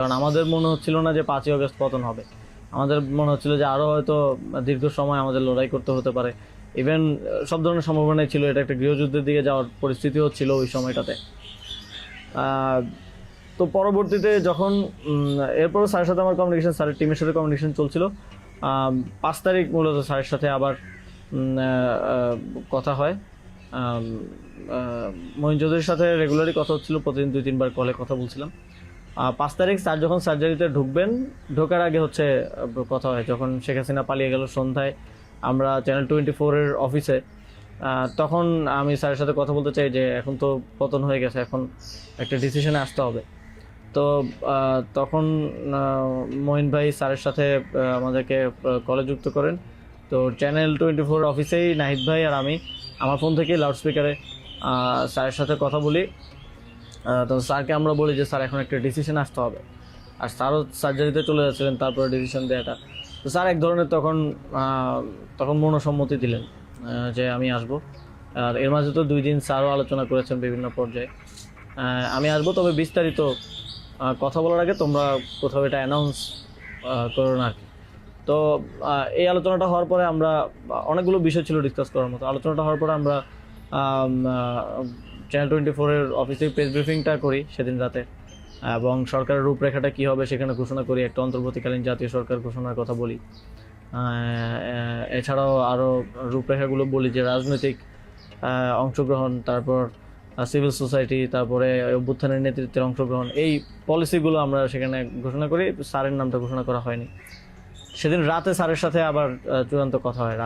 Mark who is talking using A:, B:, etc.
A: কারণ আমাদের মনে হচ্ছিল না যে 5ই আগস্ট পতন হবে। আমাদের মনে হচ্ছিল যে আরও হয়তো দীর্ঘ সময় আমাদের লড়াই করতে হতে পারে। ইভেন সব ধরনের সম্ভাবনাই ছিল, এটা একটা গৃহযুদ্ধের দিকে যাওয়ার পরিস্থিতিও ছিল ওই সময়টাতে। তো পরবর্তীতে যখন এরপরও স্যারের সাথে আমার কমিউনিকেশন, স্যারের টিমের সাথে কমিউনিকেশন চলছিল। 5 তারিখ মূলত স্যারের সাথে আবার কথা হয়। মহিন চৌধুরীর সাথে রেগুলারই কথা হচ্ছিল, প্রতিদিন 2-3 বার কলে কথা বলছিলাম। 5 তারিখ স্যার যখন সার্জারিতে ঢুকবেন, ঢোকার আগে হচ্ছে কথা হয়, যখন শেখ হাসিনা পালিয়ে গেল সন্ধ্যায় আমরা চ্যানেল 24-এর অফিসে। তখন আমি স্যারের সাথে কথা বলতে চাই যে এখন তো পতন হয়ে গেছে, এখন একটা ডিসিশনে আসতে হবে। তো তখন মহিন ভাই স্যারের সাথে আমাদেরকে কলে যুক্ত করেন। তো চ্যানেল 24 অফিসেই নাহিদ ভাই আর আমি আমার ফোন থেকে লাউডস্পিকারে স্যারের সাথে কথা বলি। তো স্যারকে আমরা বলি যে স্যার এখন একটা ডিসিশন আসতে হবে, আর স্যারও সার্জারিতে চলে যাচ্ছিলেন তারপরে ডিসিশন দেওয়াটা। তো স্যার এক ধরনের তখন মনসম্মতি দিলেন যে আমি আসব। আর এর মাঝে তো 2 দিন স্যারও আলোচনা করেছেন বিভিন্ন পর্যায়ে। আমি আসবো, তবে বিস্তারিত কথা বলার আগে তোমরা কোথাও এটা অ্যানাউন্স করো না আর কি। তো এই আলোচনাটা হওয়ার পরে আমরা অনেকগুলো বিষয় ছিল ডিসকাস করার মতো। আলোচনাটা হওয়ার পরে আমরা চ্যানেল 24-এর অফিসে প্রেস ব্রিফিংটা করি সেদিন রাতে, এবং সরকারের রূপরেখাটা কী হবে সেখানে ঘোষণা করি, একটা অন্তর্বর্তীকালীন জাতীয় সরকার ঘোষণার কথা বলি। এছাড়াও আরও রূপরেখাগুলো বলি যে রাজনৈতিক অংশগ্রহণ, তারপর সিভিল সোসাইটি, তারপরে অভ্যুত্থানের নেতৃত্বের অংশগ্রহণ, এই পলিসিগুলো আমরা সেখানে ঘোষণা করি। স্যারের নামটা ঘোষণা করা হয়নি। সেদিন রাতে স্যারের সাথে আবার চূড়ান্ত কথা হয়।